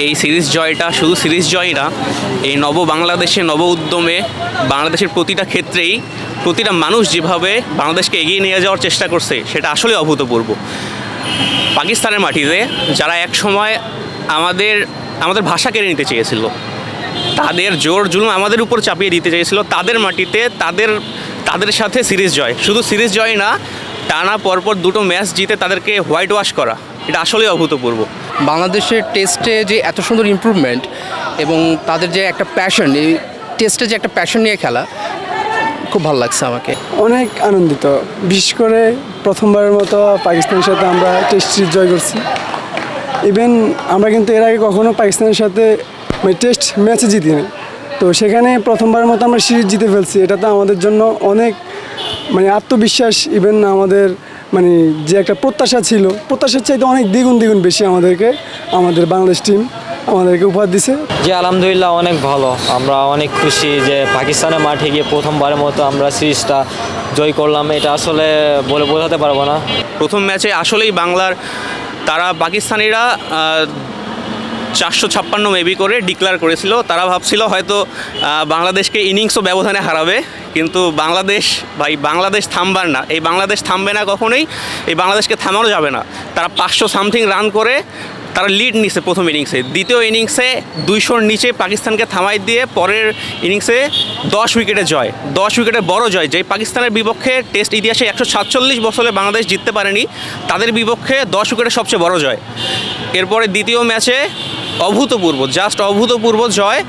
এই সিরিজ জয়টা শুধু সিরিজ জয় না, এই নব বাংলাদেশে নব উদ্যমে বাংলাদেশের প্রতিটা ক্ষেত্রেই প্রতিটা মানুষ যেভাবে বাংলাদেশকে এগিয়ে নিয়ে যাওয়ার চেষ্টা করছে সেটা আসলে অভূতপূর্ব। পাকিস্তানের মাটিতে যারা এক সময় আমাদের আমাদের ভাষা কেড়ে নিতে চেয়েছিল, তাদের জোর জুলুম আমাদের উপর চাপিয়ে দিতে চেয়েছিল, তাদের মাটিতে তাদের সাথে সিরিজ জয়, শুধু সিরিজ জয় না, টানা পরপর দুটো ম্যাচ জিতে তাদেরকে হোয়াইট ওয়াশ করা, এটা আসলেই অভূতপূর্ব। বাংলাদেশের টেস্টে যে এত সুন্দর ইমপ্রুভমেন্ট এবং তাদের যে একটা প্যাশন, এই টেস্টে যে একটা প্যাশন নিয়ে খেলা, খুব ভালো লাগছে আমাকে। অনেক আনন্দিত, বিশেষ করে প্রথমবারের মতো পাকিস্তানের সাথে আমরা টেস্ট সিরিজ জয় করছি। ইভেন আমরা কিন্তু এর আগে কখনো পাকিস্তানের সাথে টেস্ট ম্যাচে জিতিনি, তো সেখানে প্রথমবারের মতো আমরা সিরিজ জিতে ফেলছি। এটা তো আমাদের জন্য অনেক আত্মবিশ্বাস, ইভেন আমাদের যে একটা প্রত্যাশা ছিল, প্রত্যাশার চাইতে অনেক দ্বিগুণ বেশি আমাদের বাংলাদেশ টিম আমাদেরকে উপহার দিছে। যে আলহামদুলিল্লাহ অনেক ভালো, আমরা অনেক খুশি যে পাকিস্তানের মাঠে গিয়ে প্রথমবারের মতো আমরা সিরিজটা জয় করলাম। এটা আসলে বলে বোঝাতে পারবো না। প্রথম ম্যাচে আসলেই তারা পাকিস্তানিরা 456 মেবি করে ডিক্লেয়ার করেছিল। তারা ভাবছিল হয়তো বাংলাদেশকে ইনিংসও ব্যবধানে হারাবে, কিন্তু বাংলাদেশ থামবার না, এই বাংলাদেশ থামবে না কখনোই, এই বাংলাদেশকে থামানো যাবে না। তারা 500 সামথিং রান করে তারা লিড নিছে প্রথম ইনিংসে। দ্বিতীয় ইনিংসে 200-র নিচে পাকিস্তানকে থামাই দিয়ে পরের ইনিংসে 10 উইকেটে জয়, 10 উইকেটে বড় জয়, যে পাকিস্তানের বিপক্ষে টেস্ট ইতিহাসে 147 বছরে বাংলাদেশ জিততে পারেনি, তাদের বিপক্ষে 10 উইকেটে সবচেয়ে বড় জয়। এরপরে দ্বিতীয় ম্যাচে অভূতপূর্ব জয়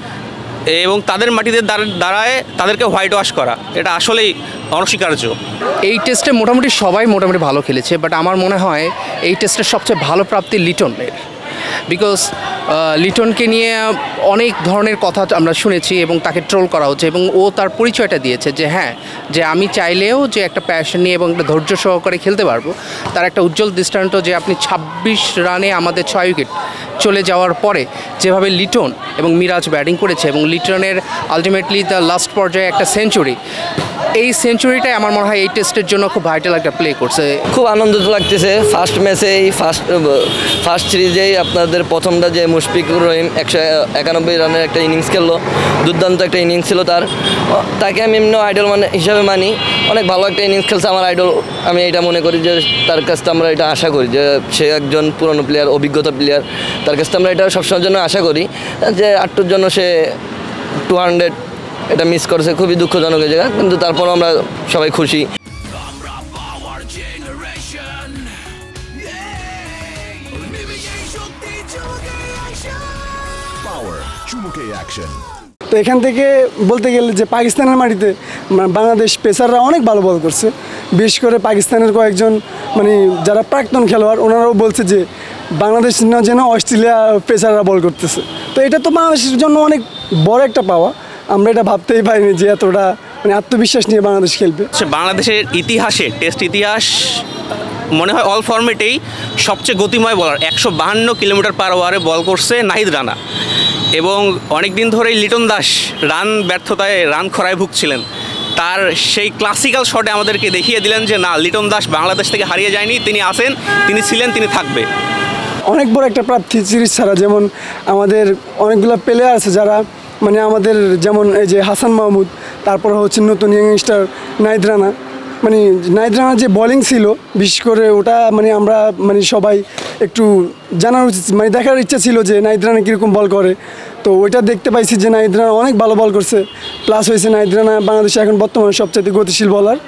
এবং তাদের মাটিতে দাঁড়ায় তাদেরকে হোয়াইট ওয়াশ করা, এটা আসলেই অনস্বীকার্য। এই টেস্টে মোটামুটি সবাই ভালো খেলেছে, বাট আমার মনে হয় এই টেস্টের সবচেয়ে ভালো প্রাপ্তি লিটনের। বিকজ লিটনকে নিয়ে অনেক ধরনের কথা আমরা শুনেছি এবং তাকে ট্রোল করা হচ্ছে, এবং ও তার পরিচয়টা দিয়েছে যে হ্যাঁ, যে আমি চাইলেও যে একটা প্যাশন নিয়ে এবং একটা ধৈর্য সহকারে খেলতে পারবো। তার একটা উজ্জ্বল দৃষ্টান্ত যে আপনি 26 রানে আমাদের 6 উইকেট চলে যাওয়ার পরে যেভাবে লিটন এবং মিরাজ ব্যাটিং করেছে, এবং লিটনের আলটিমেটলি দ্য লাস্ট পর্যায়ে একটা সেঞ্চুরি, এই সেঞ্চুরিটাই আমার মনে হয় এই টেস্টের জন্য খুব ভাইটাল একটা প্লে করছে। খুব আনন্দিত লাগতেছে। ফার্স্ট ম্যাচেই ফার্স্ট সিরিজেই আপনাদের প্রথমটা যে মুশফিকুর রহিম 191 রানের একটা ইনিংস খেললো, দুর্দান্ত একটা ইনিংস ছিল তাকে আমি এমনি আইডল হিসাবে মানি। অনেক ভালো একটা ইনিংস খেলছে আমার আইডল। আমি এটা মনে করি যে তার কাছ থেকে আমরা এটা আশা করি যে সে একজন পুরনো প্লেয়ার, অভিজ্ঞতা প্লেয়ার, তার কাছ থেকে আমরা এটা সবসময়ের জন্য আশা করি যে আটটুর জন্য সে 200 এটা মিস করছে, খুবই দুঃখজনক জায়গা, কিন্তু তারপরও আমরা সবাই খুশি। তো এখান থেকে বলতে গেলে যে পাকিস্তানের মাটিতে বাংলাদেশ পেসাররা অনেক ভালো বল করছে। বিশেষ করে পাকিস্তানের কয়েকজন যারা প্রাক্তন খেলোয়াড়, ওনারাও বলছে যে বাংলাদেশ না যেন অস্ট্রেলিয়া পেসাররা বল করতেছে। তো এটা তো বাংলাদেশের জন্য অনেক বড় একটা পাওয়া। আমরা এটা ভাবতেই পারিনি যে এতটা আত্মবিশ্বাস নিয়ে বাংলাদেশ খেলবে। বাংলাদেশের ইতিহাসে টেস্ট ইতিহাস মনে হয় অল ফরম্যাটেই সবচেয়ে গতিময় বলার, 152 কিলোমিটার পার আওয়ারে বল করছে নাহিদ রানা, এবং অনেক দিন ধরেই লিটন দাস রান ব্যর্থতায়, রান খরায় ভুগছিলেন। তার সেই ক্লাসিক্যাল শটে আমাদেরকে দেখিয়ে দিলেন যে না, লিটন দাস বাংলাদেশ থেকে হারিয়ে যায়নি, তিনি আছেন, তিনি ছিলেন, তিনি থাকবে। অনেক বড় একটা প্রাপ্তি সিরিজ ছাড়া। যেমন আমাদের অনেকগুলো প্লেয়ার আছে যারা আমাদের, যেমন এই যে হাসান মাহমুদ, তারপর হচ্ছে নতুন ইয়ংস্টার নাহিদ রানা। নাহিদ রানার যে বোলিং ছিল, বিশেষ করে ওটা আমরা সবাই একটু জানার উচিত, দেখার ইচ্ছা ছিল যে নাহিদ রানা কীরকম বল করে। তো ওইটা দেখতে পাইছি যে নাহিদ রানা অনেক ভালো বল করছে, প্লাস হয়েছে নাহিদ রানা বাংলাদেশে এখন বর্তমানে সবচেয়ে গতিশীল বলার।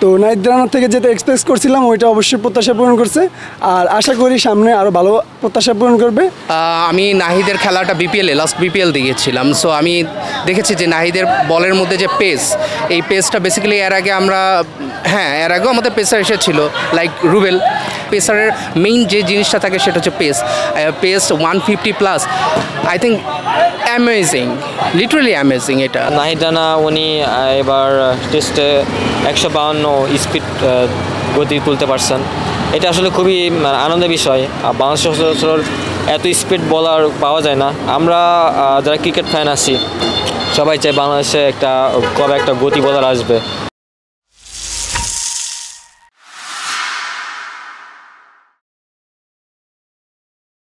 তো নাহিদ রানার থেকে যেটা এক্সপেক্ট করছিলাম ওইটা অবশ্যই প্রত্যাশা পূরণ করছে, আর আশা করি সামনে আরও ভালো প্রত্যাশা পূরণ করবে। আমি নাহিদের খেলাটা লাস্ট বিপিএল দিয়েছিলাম, সো আমি দেখেছি যে নাহিদের বলের মধ্যে যে এই পেসটা বেসিক্যালি এর আগেও আমাদের পেসার এসেছিল লাইক রুবেল। পেসারের মেইন যে জিনিসটা থাকে সেটা হচ্ছে pace 150+। I think amazing, literally amazing এটা। নাহিদ রানা উনি এবার টেস্টে 152 স্পিড গতি তুলতে পারছেন, এটা আসলে খুবই আনন্দের বিষয়। বাংলাদেশ সচরাচর এত স্পিড বলার পাওয়া যায় না। আমরা যারা ক্রিকেট ফ্যান আছি সবাই চাই বাংলাদেশে কবে একটা গতি বলার আসবে।